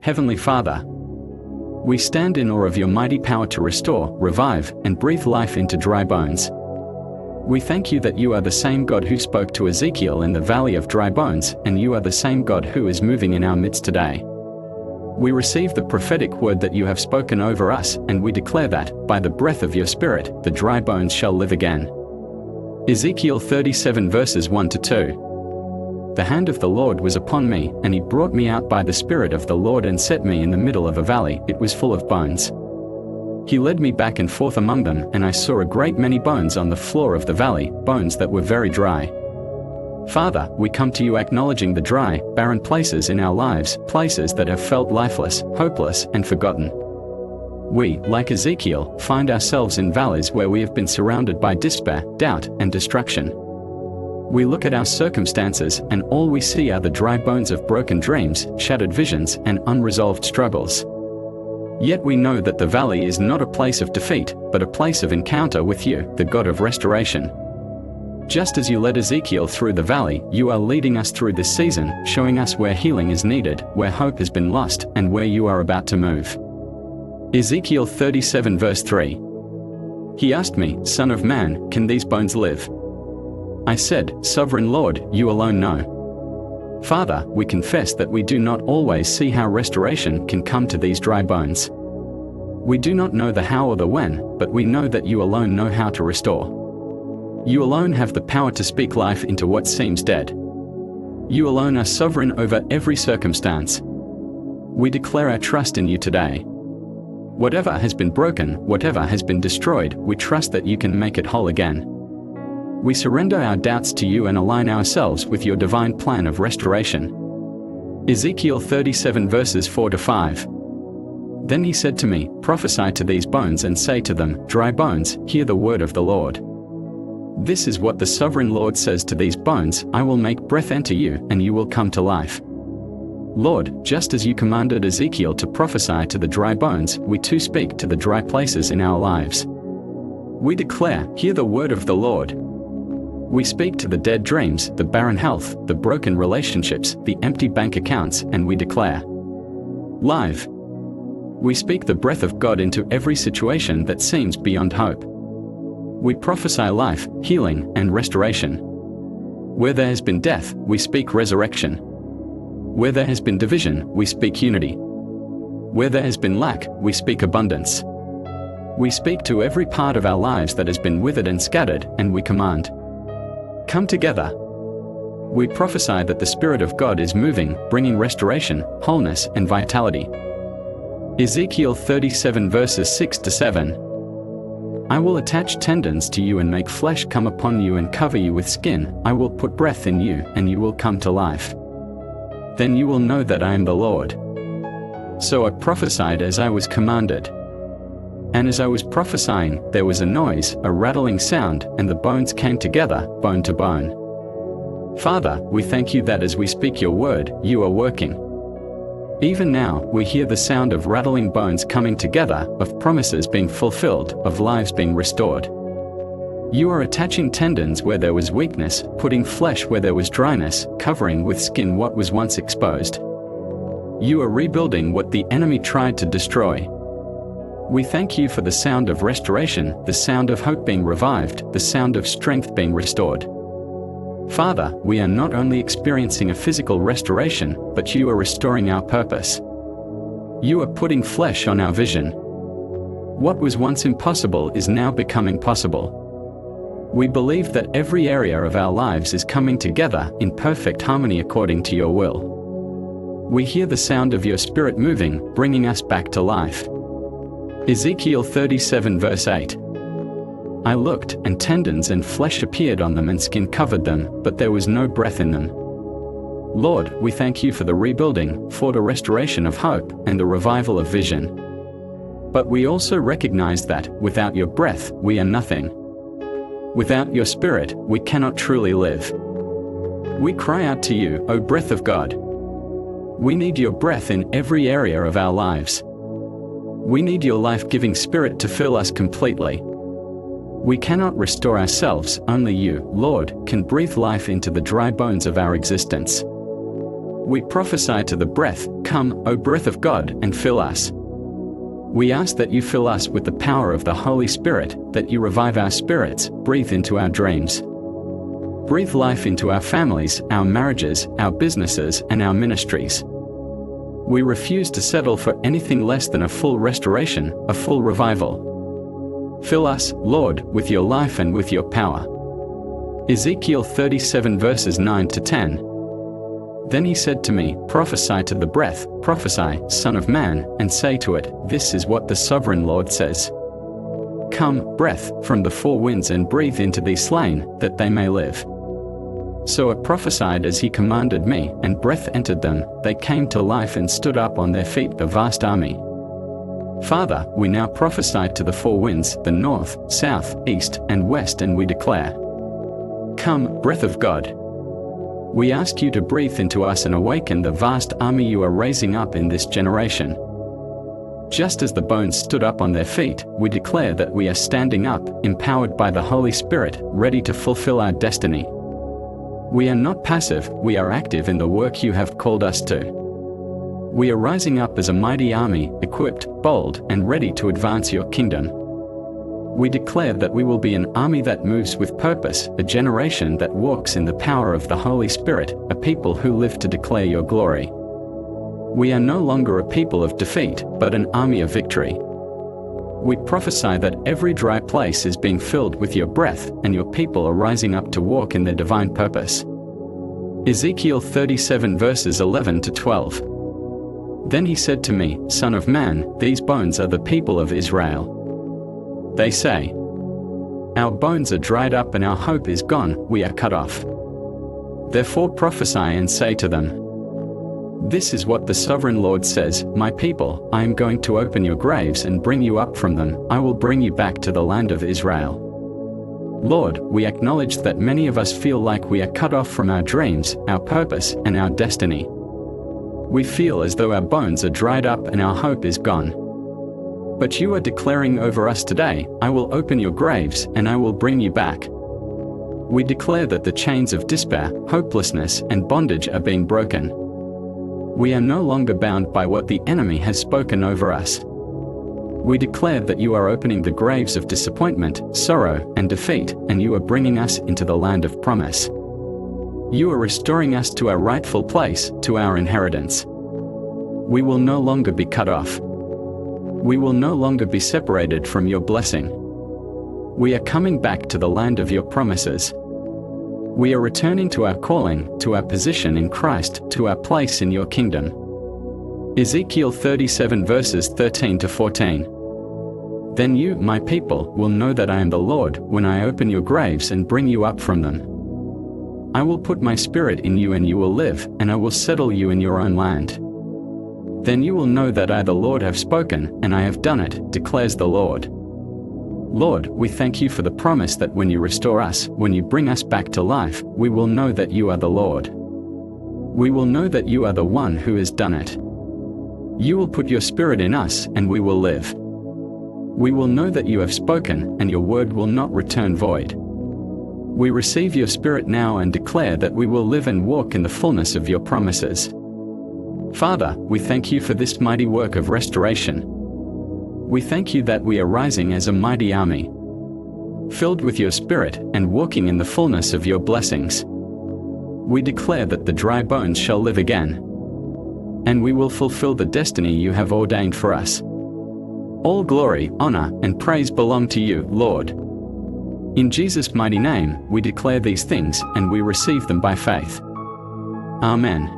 Heavenly Father, we stand in awe of your mighty power to restore, revive, and breathe life into dry bones. We thank you that you are the same God who spoke to Ezekiel in the valley of dry bones, and you are the same God who is moving in our midst today. We receive the prophetic word that you have spoken over us, and we declare that, by the breath of your Spirit, the dry bones shall live again. Ezekiel 37 verses 1-2. The hand of the Lord was upon me, and he brought me out by the Spirit of the Lord and set me in the middle of a valley. It was full of bones. He led me back and forth among them, and I saw a great many bones on the floor of the valley, bones that were very dry. Father, we come to you acknowledging the dry, barren places in our lives, places that have felt lifeless, hopeless, and forgotten. We, like Ezekiel, find ourselves in valleys where we have been surrounded by despair, doubt, and destruction. We look at our circumstances, and all we see are the dry bones of broken dreams, shattered visions, and unresolved struggles. Yet we know that the valley is not a place of defeat, but a place of encounter with you, the God of restoration. Just as you led Ezekiel through the valley, you are leading us through this season, showing us where healing is needed, where hope has been lost, and where you are about to move. Ezekiel 37 verse 3. He asked me, Son of man, can these bones live? I said, Sovereign Lord, you alone know. Father, we confess that we do not always see how restoration can come to these dry bones. We do not know the how or the when, but we know that you alone know how to restore. You alone have the power to speak life into what seems dead. You alone are sovereign over every circumstance. We declare our trust in you today. Whatever has been broken, whatever has been destroyed, we trust that you can make it whole again. We surrender our doubts to you and align ourselves with your divine plan of restoration. Ezekiel 37 verses 4-5. Then he said to me, Prophesy to these bones and say to them, Dry bones, hear the word of the Lord. This is what the sovereign Lord says to these bones, I will make breath enter you, and you will come to life. Lord, just as you commanded Ezekiel to prophesy to the dry bones, we too speak to the dry places in our lives. We declare, Hear the word of the Lord. We speak to the dead dreams, the barren health, the broken relationships, the empty bank accounts, and we declare, Live. We speak the breath of God into every situation that seems beyond hope. We prophesy life, healing, and restoration. Where there has been death, we speak resurrection. Where there has been division, we speak unity. Where there has been lack, we speak abundance. We speak to every part of our lives that has been withered and scattered, and we command, Come together. We prophesy that the Spirit of God is moving, bringing restoration, wholeness, and vitality. Ezekiel 37 verses 6-7. I will attach tendons to you and make flesh come upon you and cover you with skin. I will put breath in you, and you will come to life. Then you will know that I am the Lord. So I prophesied as I was commanded. And as I was prophesying, there was a noise, a rattling sound, and the bones came together, bone to bone. Father, we thank you that as we speak your word, you are working. Even now, we hear the sound of rattling bones coming together, of promises being fulfilled, of lives being restored. You are attaching tendons where there was weakness, putting flesh where there was dryness, covering with skin what was once exposed. You are rebuilding what the enemy tried to destroy. We thank you for the sound of restoration, the sound of hope being revived, the sound of strength being restored. Father, we are not only experiencing a physical restoration, but you are restoring our purpose. You are putting flesh on our vision. What was once impossible is now becoming possible. We believe that every area of our lives is coming together in perfect harmony according to your will. We hear the sound of your Spirit moving, bringing us back to life. Ezekiel 37 verse 8. I looked, and tendons and flesh appeared on them and skin covered them, but there was no breath in them. Lord, we thank you for the rebuilding, for the restoration of hope, and the revival of vision. But we also recognize that, without your breath, we are nothing. Without your Spirit, we cannot truly live. We cry out to you, O breath of God. We need your breath in every area of our lives. We need your life-giving Spirit to fill us completely. We cannot restore ourselves, only you, Lord, can breathe life into the dry bones of our existence. We prophesy to the breath, "Come, O breath of God, and fill us." We ask that you fill us with the power of the Holy Spirit, that you revive our spirits, breathe into our dreams. Breathe life into our families, our marriages, our businesses, and our ministries. We refuse to settle for anything less than a full restoration, a full revival. Fill us, Lord, with your life and with your power. Ezekiel 37 verses 9 to 10. Then he said to me, "Prophesy to the breath, prophesy, Son of man, and say to it, this is what the sovereign Lord says. Come, breath, from the four winds and breathe into these slain, that they may live." So I prophesied as he commanded me, and breath entered them, they came to life and stood up on their feet, a vast army. Father, we now prophesy to the four winds, the north, south, east, and west, and we declare, "Come, breath of God." We ask you to breathe into us and awaken the vast army you are raising up in this generation. Just as the bones stood up on their feet, we declare that we are standing up, empowered by the Holy Spirit, ready to fulfill our destiny. We are not passive, we are active in the work you have called us to. We are rising up as a mighty army, equipped, bold, and ready to advance your kingdom. We declare that we will be an army that moves with purpose, a generation that walks in the power of the Holy Spirit, a people who live to declare your glory. We are no longer a people of defeat, but an army of victory. We prophesy that every dry place is being filled with your breath, and your people are rising up to walk in their divine purpose. Ezekiel 37 verses 11 to 12. Then he said to me, "Son of man, these bones are the people of Israel. They say, 'Our bones are dried up and our hope is gone, we are cut off.' Therefore prophesy and say to them, 'This is what the sovereign Lord says, my people, I am going to open your graves and bring you up from them, I will bring you back to the land of Israel.' Lord, we acknowledge that many of us feel like we are cut off from our dreams, our purpose, and our destiny. We feel as though our bones are dried up and our hope is gone. But you are declaring over us today, 'I will open your graves and I will bring you back.' We declare that the chains of despair, hopelessness, and bondage are being broken. We are no longer bound by what the enemy has spoken over us. We declare that you are opening the graves of disappointment, sorrow, and defeat, and you are bringing us into the land of promise. You are restoring us to our rightful place, to our inheritance. We will no longer be cut off. We will no longer be separated from your blessing. We are coming back to the land of your promises. We are returning to our calling, to our position in Christ, to our place in your kingdom. Ezekiel 37 verses 13 to 14. Then you, my people, will know that I am the Lord, when I open your graves and bring you up from them. I will put my spirit in you and you will live, and I will settle you in your own land. Then you will know that I the Lord have spoken, and I have done it, declares the Lord. Lord, we thank you for the promise that when you restore us, when you bring us back to life, we will know that you are the Lord. We will know that you are the one who has done it. You will put your spirit in us, and we will live. We will know that you have spoken, and your word will not return void. We receive your spirit now and declare that we will live and walk in the fullness of your promises. Father, we thank you for this mighty work of restoration. We thank you that we are rising as a mighty army, filled with your spirit and walking in the fullness of your blessings. We declare that the dry bones shall live again, and we will fulfill the destiny you have ordained for us. All glory, honor, and praise belong to you, Lord. In Jesus' mighty name, we declare these things and we receive them by faith. Amen.